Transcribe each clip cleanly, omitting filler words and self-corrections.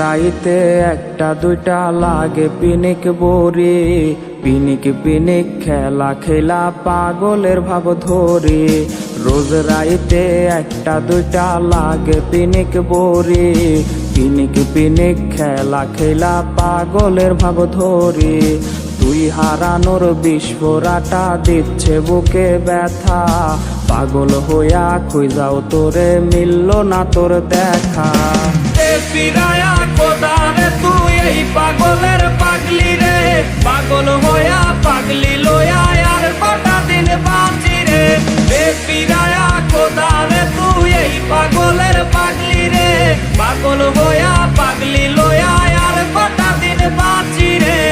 রাইতে একটা দুইটা লাগে পিনিক বরি, পিনিক পিনিক খেলা খেলা পাগলের ভাব ধরি। রোজ রাইতে একটা দুইটা লাগে পিনিক বরি, পিনিক পিনিক খেলা খেলা পাগলের ভাব ধরি। তুই হারানোর বিস্ফোরাটা দিচ্ছে বুকে ব্যথা, পাগল হইয়া খুঁজাও তোরে মিলল না তোর দেখা। ফিরায়া খোদারে তুই এই পাগলের পাগলি রে, পাগল হইয়া পাগলি লইয়া আর কটা দিন বাঁচি রে। ফিরায়া খোদারে তুই এই পাগলের পাগলি রে, পাগল হইয়া পাগলি লইয়া আর কটা দিন বাঁচি রে।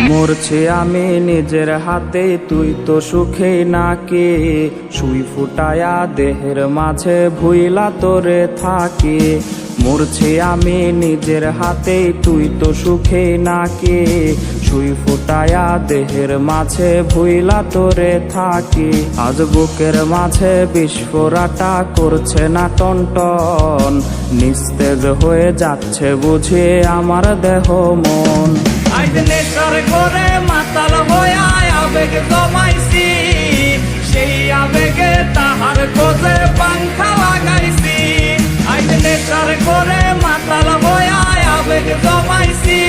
মরছি আমি নিজের হাতে, তুই তো সুখে নাকি সুই ফুটায়া দেহের মাঝে ভুইলা তোরে থাকি। মরছি আমি নিজের হাতে, তুই তো সুখে নাকি সুই ফুটায়া দেহের মাঝে ভুইলা তোরে থাকি। আজ বুকের মাঝে বিস্ফোরাটা করছে না টনটন, নিস্তেজ হয়ে যাচ্ছে বুঝে আমার দেহ মন। আজ নেশার ঘরে মাতাল হইয়া আবেগ জমাইছি, সেই আবেগে তাহার খোঁজে পাংখা লাগাইছি। আজ নেশার ঘরে মাতাল হইয়া আবেগ জমাইছি,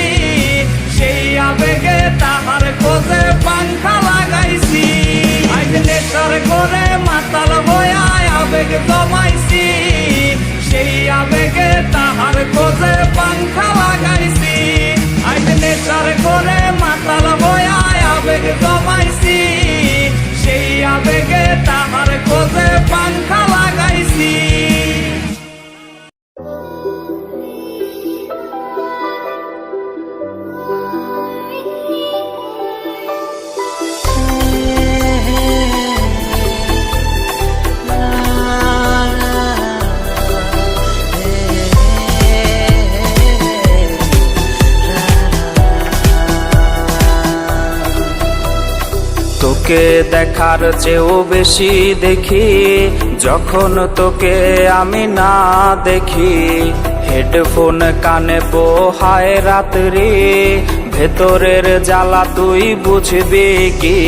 সেই আবেগে তাহার খোঁজে পাংখা লাগাইছি। আজ নেশার ঘরে মাতাল হইয়া আবেগ জমাইছি, সেই আবেগে তাহার খোঁজে পাংখা লাগাইছি। আজ নেশার ঘরে মাতাল হইয়া আবেগ জমাইছি, সেই আবেগে তাহার খোঁজে পাংখা লাগাইছি। তোকে দেখার চেয়েও বেশি দেখি যখন তোকে আমি না দেখি। হেডফোন কানে পোহায় রাত্রি, ভেতরের জ্বালা তুই বুঝবি কি।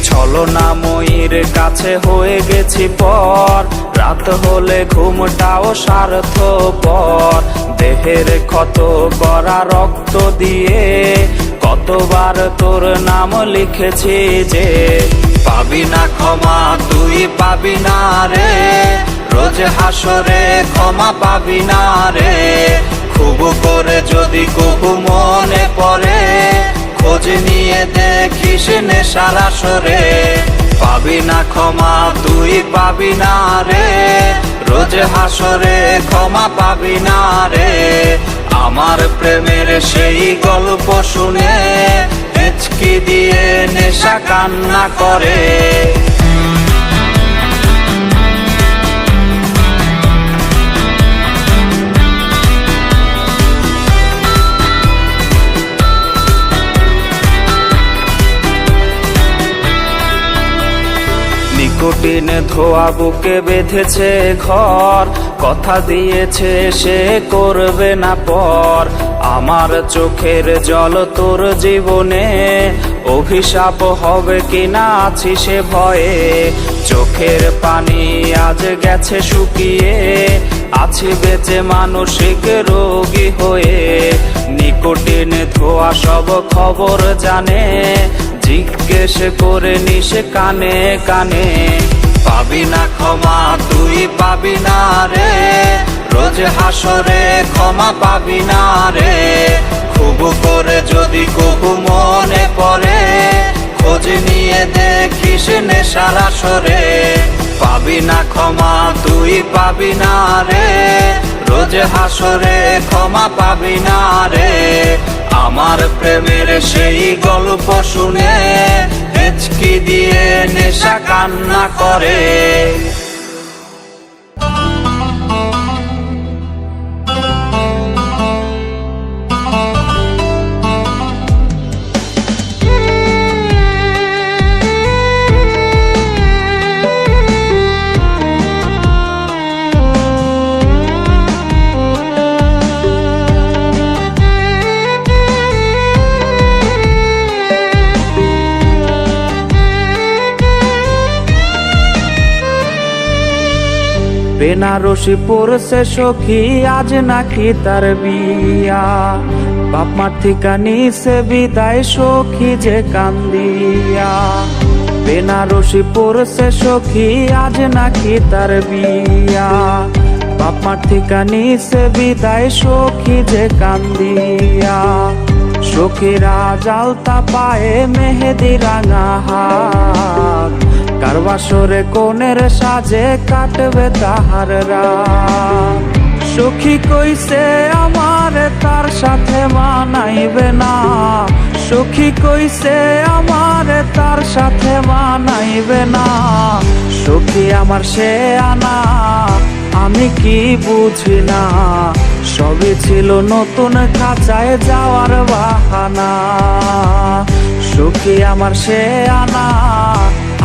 ছলনাময়ীর কাছে হয়ে গেছি পর, রাত হলে ঘুমটাও স্বার্থপর। দেহের ক্ষত করা রক্ত দিয়ে কতবার তোর নাম লিখেছি যে, পাবি না ক্ষমা তুই পাবি না রে, রোজ হাসরে ক্ষমা পাবি না রে। খুব করে যদি কবু মনে পড়ে, খোঁজ নিয়ে দেখিস নেশার আসরে। পাবি না ক্ষমা তুই পাবি না রে, রোজ হাসরে ক্ষমা পাবি না রে। আমার প্রেমের সেই গল্প শুনে হেঁচকি দিয়ে নেশা কান্না করে। নিকোটিন ধোয়া বুকে বেঁধেছে ঘর, কথা দিয়েছে সে করবে না পর। আমার চোখের জল তোর জীবনে অভিশাপ হবে কিনা আছি সে ভয়ে। চোখের পানি আজ গেছে শুকিয়ে, আছি বেঁচে মানসিক রোগী হয়ে। নিকোটিন ধোয়া সব খবর জানে, জিজ্ঞেস করে নিস কানে কানে। পাবি না ক্ষমা তুই পাবি না রে, রোজ হাসরে ক্ষমা পাবি না রে। খুব করে যদি কবু মনে পড়ে, খোঁজ নিয়ে দেখিস নেশার আসরে। পাবি না ক্ষমা তুই পাবি না রে, রোজ হাসরে ক্ষমা পাবি না রে। আমার প্রেমের সেই গল্প শুনে হেঁচকি দিয়ে নেশা কান্না করে। বেনারসি পড়ছে সখী আজ নাকি তার বিয়া, বাপ মার থিকা নিছে বিদায় সখী যে কান্দিয়া। বেনারসি পড়ছে সখী আজ নাকি তার বিয়া, বাপ মার থিকা নিছে বিদায় সখী যে কান্দিয়া। সখীরা জালতা পায়ে মেহেদি রাঙা হাত, কার বাসরে কোনের সাজে কাটবে তাহার রাত। সখী কইছে আমার তার সাথে মানাইবে না, সখী কইছে আমার তার সাথে মানাইবে না। সখী আমার সে আনা আমি কি বুঝি না, সবই ছিল নতুন খাঁচায় যাওয়ার বাহানা। সখী আমার সে আনা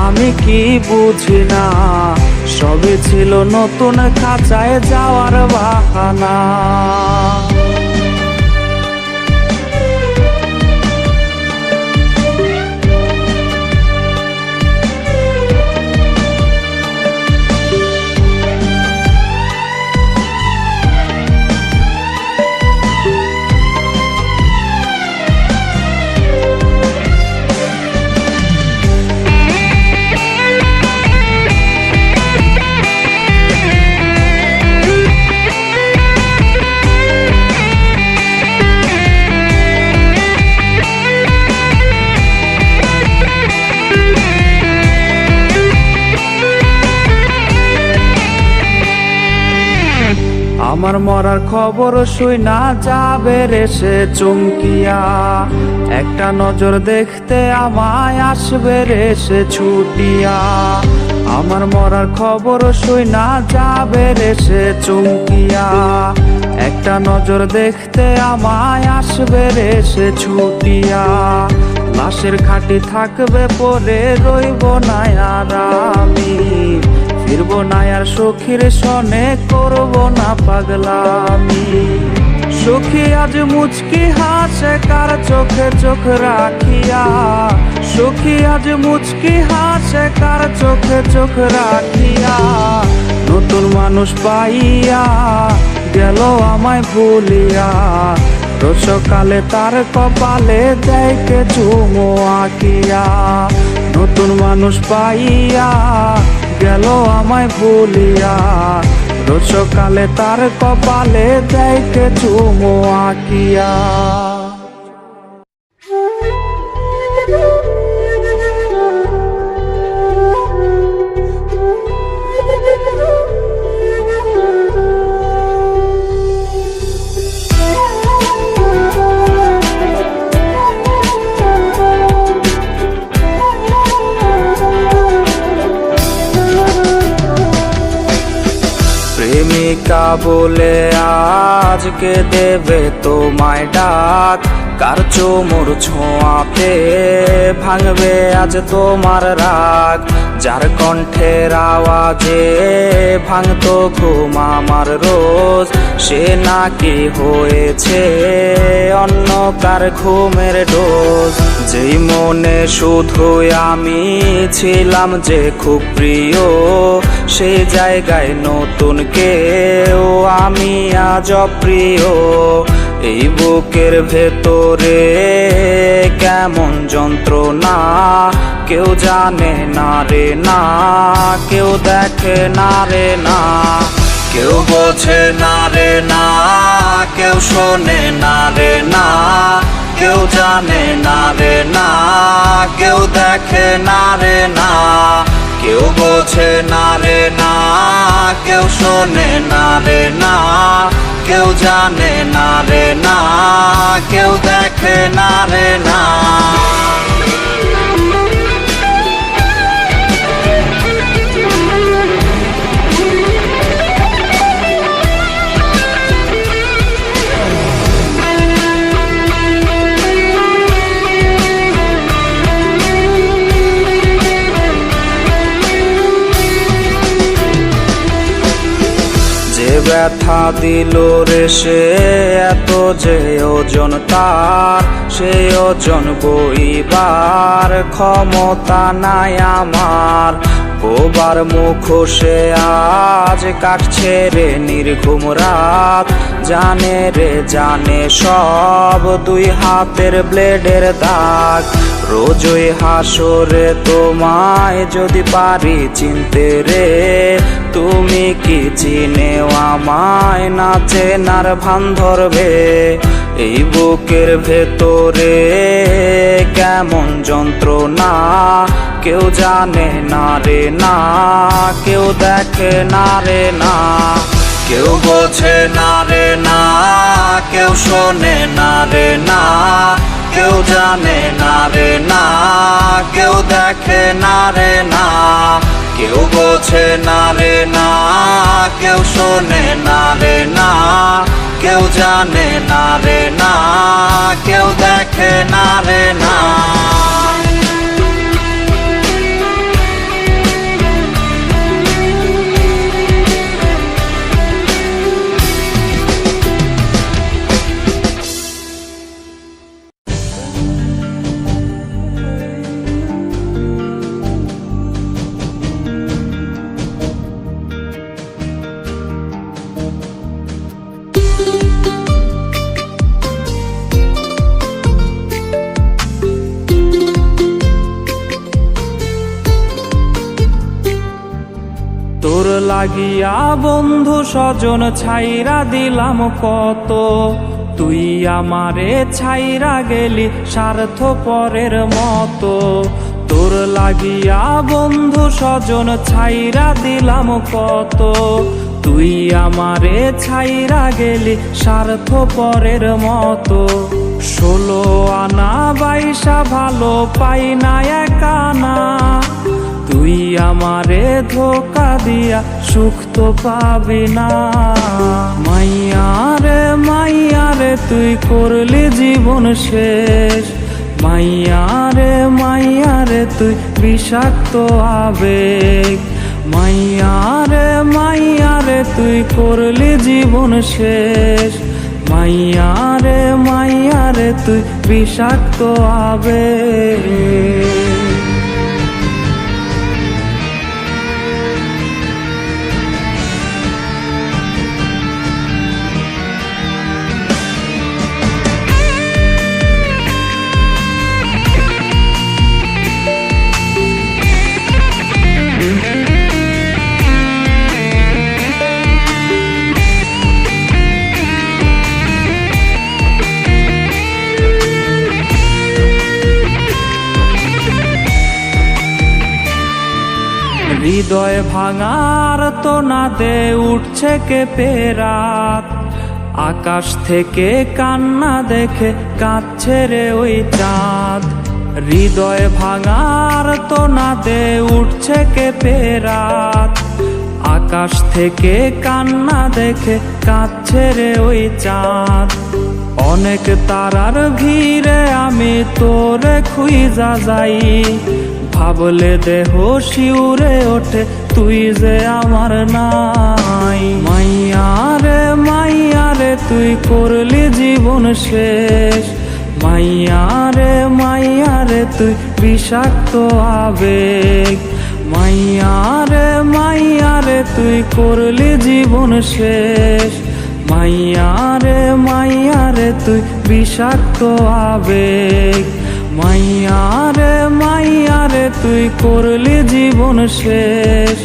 আমি কি বুঝি না, সবই ছিল নতুন খাঁচায় যাওয়ার বাহানা। আমার মরার খবর শুইনা যাবে রে সে চমকিয়া, একটা নজর দেখতে আমায় আসবে রে সে ছুটিয়া। আমার মরার খবর শুইনা যাবে রে সে চমকিয়া, একটা নজর দেখতে আমায় আসবে রে সে ছুটিয়া। লাশের খাটি থাকবে পরে রইব না আর আমি, ফিরব না আর সখীর সনে করব না পাগলামি। সখী আজ মুচকি হাসে কার চোখে চোখ রাখিয়া, সখী আজ মুচকি হাসে কার চোখে চোখ রাখিয়া। নতুন মানুষ পাইয়া গেল আমায় ভুলিয়া, রোজ সকালে তার কপালে দেখে চুমো আঁকিয়া। নতুন মানুষ পাইয়া গেল আমায় ভুলিয়া, রোজ সকালে তার কপালে দেখে চুমো আঁকিয়া। প্রেমিকা বলে আজকে দেবে তোমায় ডাক, কার চোমর ছোঁয়াতে ভাঙবে আজ তোমার রাগ। যার কণ্ঠের আওয়াজে ভাঙতো ঘুম আমার রোজ, সে নাকি হয়েছে অন্য কার ঘুমের ডোজ। যেই মনে শুধুই আমি ছিলাম যে খুব প্রিয়, সেই জায়গায় নতুন কেউ আমি আজ অপ্রিয়। এই বুকের ভেতরে কেমন যন্ত্রণা কেউ জানে না রে না, কেউ দেখে না রে না, কেউ বোঝে না রে না, কেউ শোনে না রে না, কেউ জানে না রে না, কেউ দেখে না রে না, কেউ বোঝে বোঝে না রে না, কেউ শোনে না রে না, কেউ জানে না রে না, কেউ দেখে না রে না। ব্যথা দিল রে সে এত যে ওজন তার, সে ওজন বইবার ক্ষমতা নাই আমার। বোবার মুখোশে আজ কাটছে রে নির্ঘুম রাত, জানে রে জানে সব দুই হাতের ব্লেডের দাগ। রোজই হাসরে তোমায় যদি পারি চিনতে রে, তুমি কি চিনেও আমায় না চেনার ভান ধরবে? এই বুকের ভেতরে কেমন যন্ত্রণা, কেউ জানে না রে না, কেউ দেখে না রে না, কেউ বোঝে না রে না, কেউ শোনে না রে না, কেউ জানে না রে না, কেউ দেখে না রে না। কেউ বোঝে না রে না, কেউ শোনে না রে না, কেউ জানে না রে না, কেউ দেখে না রে না। তোর লাগিয়া বন্ধু স্বজন ছাইরা দিলাম কত, তুই আমারে ছাইরা গেলি স্বার্থপরের মতো। তোর লাগিয়া বন্ধু স্বজন ছাইরা দিলাম কত, তুই আমারে ছাইরা গেলি স্বার্থপরের মতো। 16 আনা 22 ভালো পাই না একানা, তুই আমারে ধোকা দিয়া সুখ তো পাবি না। মাইয়ারে মাইয়ারে তুই করলি জীবন শেষ, মাইয়ারে মাইয়ারে তুই বিষাক্ত আবেগ। মাইয়ারে মাইয়ারে তুই করলি জীবন শেষ, মাইয়ারে মাইয়ারে তুই বিষাক্ত আবেগ। হৃদয় ভাঙার তো নাদে উঠছে কেঁপে রাত, আকাশ থেকে কান্না দেখে কাঁদছে রে ওই চাঁদ। হৃদয় ভাঙার তো নাদে উঠছে কেঁপে রাত, আকাশ থেকে কান্না দেখে কাঁদছে রে ওই চাঁদ। অনেক তারার ভিড়ে আমি তোরে খুঁজা যাই, ভাবলে দেহ শিউরে ওঠে তুই যে আমার নাই। মাইয়ারে মাইয়ারে তুই করলি জীবন শেষ, মাইয়ারে মাইয়ারে তুই বিষাক্ত আবেগ। মাইয়ারে মাইয়ারে তুই করলি জীবন শেষ, মাইয়ারে মাইয়ারে তুই বিষাক্ত আবেগ। মাইয়ারে মাইয়ারে তুই করলি জীবন শেষ,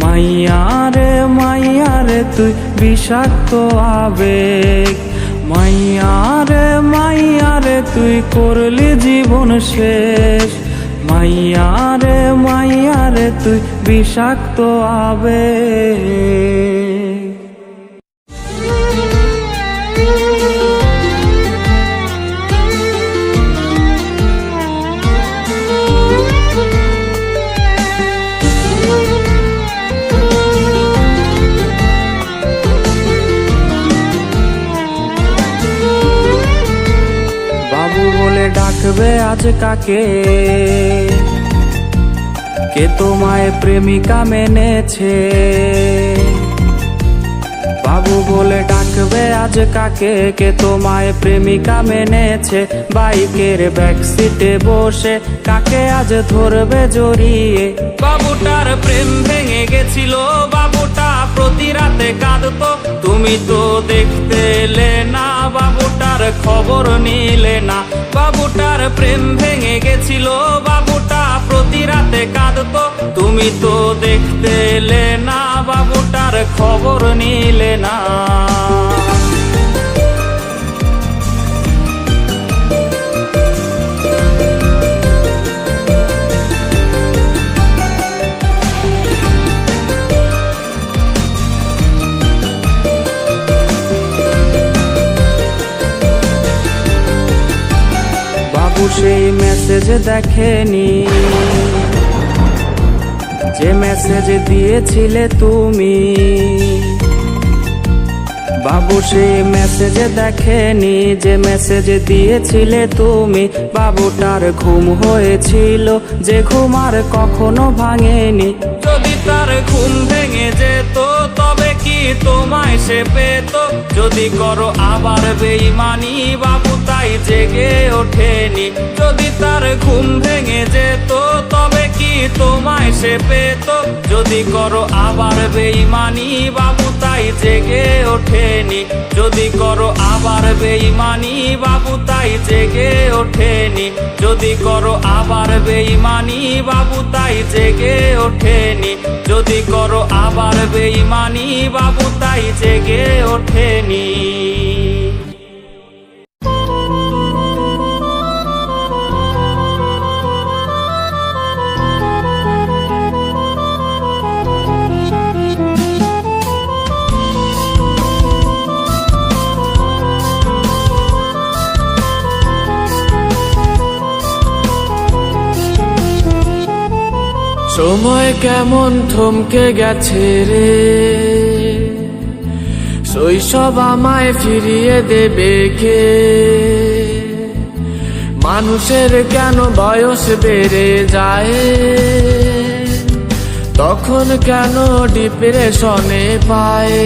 মাইয়ারে মাইয়ারে তুই বিষাক্ত আবেগ। মাইয়ারে মাইয়ারে তুই করলি জীবন শেষ, মাইয়া রে তুই বিষাক্ত আবেগ। বাবু বলে ডাকবে আজ কাকে, কে তোমায় প্রেমিকা মেনেছে? বাবু বলে ডাকবে আজ কাকে, কে তোমায় প্রেমিকা মেনেছে? বাইকের ব্যাক সিটে বসে কাকে আজ ধরবে জড়িয়ে? বাবুটার প্রেম ভেঙে গেছিল, বাবুটা প্রতি রাতে কাঁদতো, তুমি তো দেখতে এলে না, বাবুটার খবর নিলে না। বাবুটার প্রেম ভেঙে গেছিল, বাবুটা প্রতি রাতে কাঁদতো, তুমি তো দেখতে এলে না, বাবুটার খবর নিলে না। বাবু সেই মেসেজ দেখেনি যে মেসেজ দিয়েছিলে তুমি। বাবু সেই মেসেজ দেখেনি যে মেসেজ দিয়েছিলে তুমি। বাবুটার ঘুম হয়েছিল যে ঘুম আর কখনো ভাঙেনি। যদি তার ঘুম ভেঙে যেত তবে কি তোমায় সে পেত? যদি করো আবার বেঈমানি, বাবু তাই জেগে ওঠেনি। যদি তার ঘুম ভেঙে যেত তবে কি তোমায় সে পেত? যদি করো আবার বেঈমানি, বাবু তাই জেগে ওঠেনি। যদি করো আবার বেঈমানি, বাবু তাই জেগে ওঠেনি। যদি করো আবার বেঈমানি, বাবু তাই জেগে ওঠেনি। যদি করো আবার বেঈমানি, বাবু তাই জেগে ওঠেনি। সময় কেমন থমকে গেছে রে, শৈশব আমায় ফিরিয়ে দেবে কে? মানুষের কেন বয়স বেড়ে যায়, তখন কেন ডিপ্রেশনে পায়?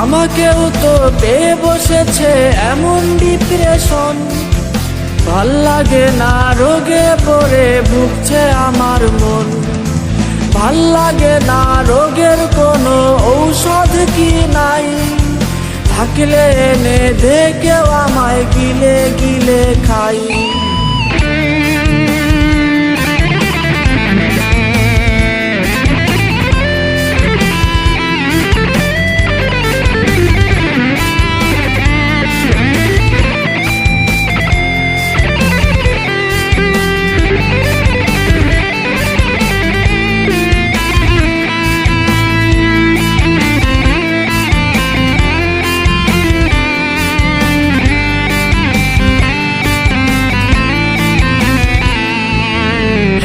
আমাকেও তো পেয়ে বসেছে এমন ডিপ্রেশন, ভাল লাগে না রোগে পড়ে ভুগছে আমার মন। ভাল লাগে না রোগের কোনো ঔষধ কি নাই, থাকলে এনে দে কেউ আমায় গিলে গিলে খাই।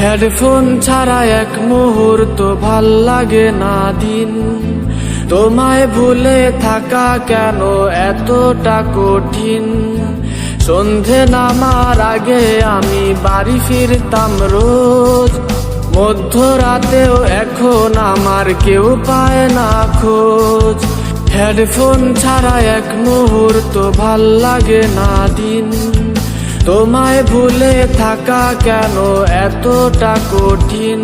হেডফোন ছাড়া এক মুহূর্ত ভাল লাগে না দিন, তোমায় ভুলে থাকা কেন এতটা কঠিন? সন্ধে নামার আগে আমি বাড়ি ফিরতাম রোজ, মধ্যরাতেও এখন আমার কেউ পায় না খোঁজ। হেডফোন ছাড়া এক মুহূর্ত ভাল লাগে না দিন, তোমায় ভুলে থাকা কেন এতটা কঠিন?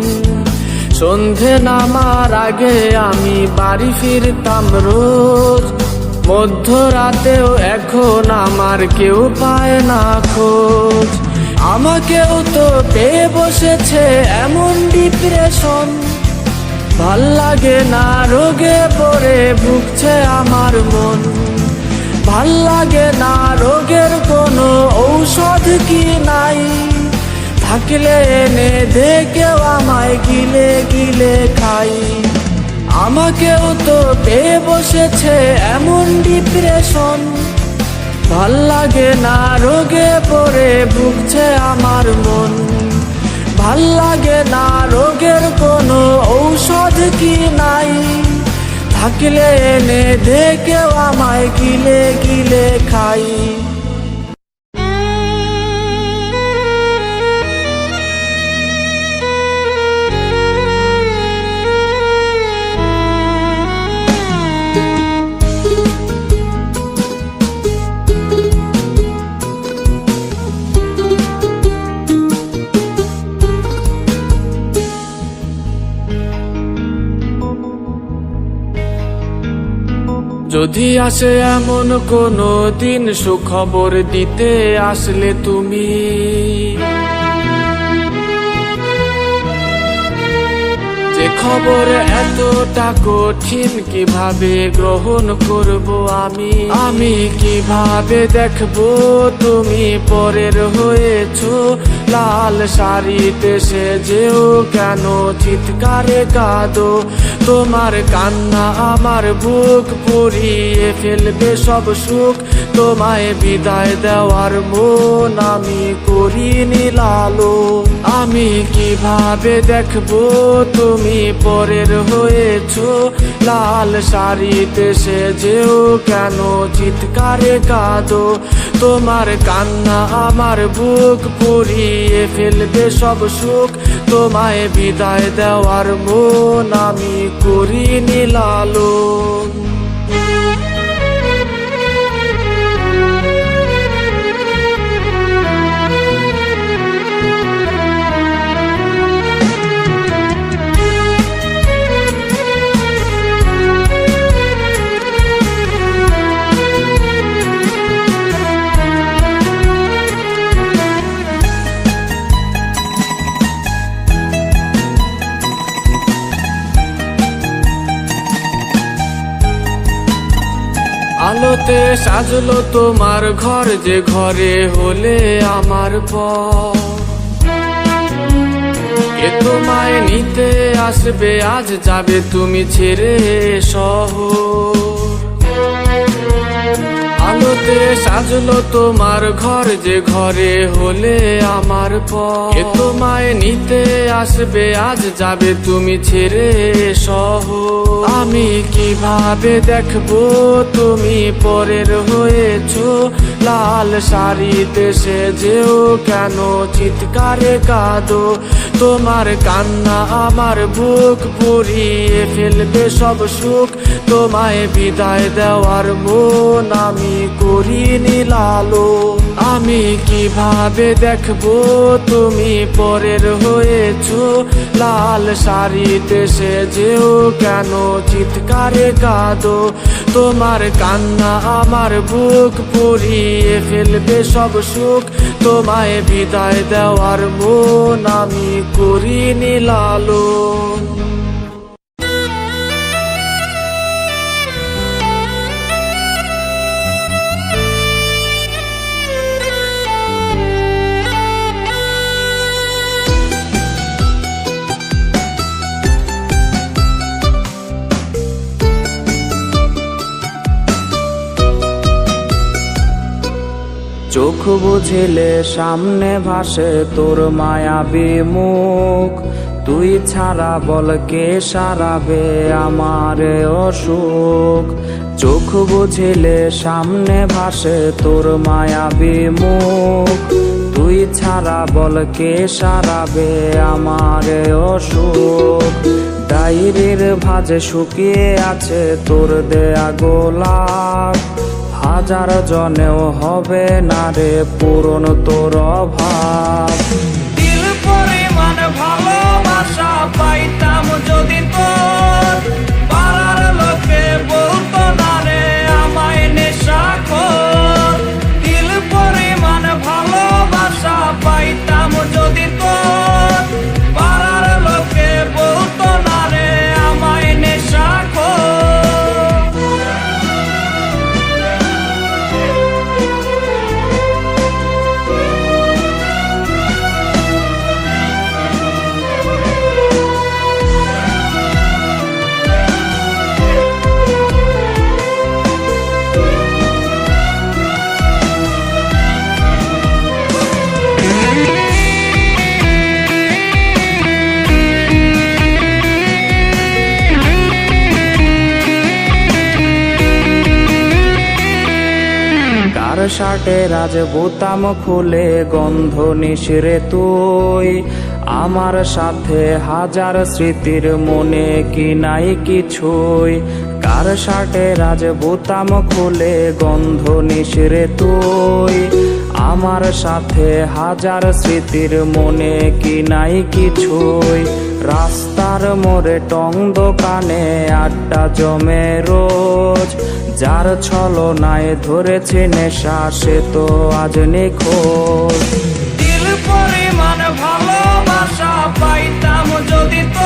সন্ধে নামার আগে আমি বাড়ি ফিরতাম রোজ, মধ্যরাতেও এখন আমার কেউ পায় না খোঁজ। আমাকেও তো পেয়ে বসেছে এমন ডিপ্রেশন, ভাল লাগে না রোগে পড়ে ভুগছে আমার মন। ভাল লাগে না রোগের কোনো ঔষধ কি নাই, থাকলে এনে দে কেউ আমায় গিলে গিলে খাই। আমাকেও তো পেয়ে বসেছে এমন ডিপ্রেশন, ভাল লাগে না রোগে পড়ে ভুগছে আমার মন। ভাল লাগে না রোগের কোনো ঔষধ কি নাই, থাকলে এনে দে কেউ আমায় গিলে গিলে খাই। যদি আসে এমন কোনো দিন সুখবর দিতে আসলে তুমি, যে খবর এতটা কঠিন কিভাবে গ্রহণ করব আমি। আমি কিভাবে দেখবো তুমি পরের হয়েছো, লাল শাড়িতে সেজেও কেন চিৎকারে কাঁদো। তোমার কান্না আমার বুক পুড়িয়ে ফেলবে সব সুখ, তোমায় বিদায় দেওয়ার মন আমি করিনি লালন। আমি কিভাবে দেখবো তুমি পরের হয়েছো, লাল শাড়িতে সেজেও কেন চিৎকারে কাঁদো। তোমার কান্না আমার বুক পুড়িয়ে ফেলবে সব সুখ, তোমায় বিদায় দেওয়ার মন আমি করিনি লালন। আলোতে সাজলো তোমার ঘর, যে ঘরে হলে আমার পর। কে তোমায় নিতে আসবে, আজ যাবে তুমি ছেড়ে শহর। আলোতে সাজলো তোমার ঘর, যে ঘরে হলে আমার পর। কে তোমায় নিতে আসবে, আজ যাবে তুমি ছেড়ে শহর। আমি কিভাবে দেখবো তুমি পরের হয়েছো, লাল শাড়িতে সেজেও কেন চিৎকারে কাঁদো। তোমার কান্না আমার বুক পুড়িয়ে ফেলবে সব সুখ, তোমায় বিদায় দেওয়ার মন আমি করিনি লালন। আমি কিভাবে দেখবো তুমি পরের হয়েছো, লাল শাড়িতে সেজেও কেন চিৎকারে কাঁদো। তোমার কান্না আমার বুক পুড়িয়ে ফেলবে সব সুখ, তোমায় বিদায় দেওয়ার মন আমি করিনি লালন। চোখ বুঝিলে সামনে ভাসে তোর মায়াবী মুখ, তুই ছাড়া বল কে সারাবে আমার অসুখ। চোখ বুঝিলে সামনে ভাসে তোর মায়াবী মুখ, তুই ছাড়া বল কে সারাবে আমার অসুখ। ডায়েরির ভাঁজে শুকিয়ে আছে তোর দেয়া গোলাপ, হাজার জনেও হবে না রে পূরণ তোর অভাব। দিল পরিমাণ ভালোবাসা পাইতাম যদি তোর, পাড়ার লোকে বলতো না রে আমায় নেশাখোর। দিল পরিমাণ ভালোবাসা পাইতাম যদি তোর, পাড়ার লোকে বলতো না রে আমায় নেশাখোর। শার্টের আজ বোতাম খুলে গন্ধ নিশিরে তুই আমার সাথে হাজার স্মৃতির মনে কি নাই কিছুই কার শার্টের আজ বোতাম খুলে গন্ধ নিশিরে তুই আমার সাথে হাজার স্মৃতির মনে কি নাই কিছুই রাস্তার মোড়ে টং দোকানে আড্ডা জমে রোজ যার ছলনায় ধরেছে নেশা সে তো আজ নিখোঁজ দিল পরিমাণ ভালোবাসা পাইতাম যদি তো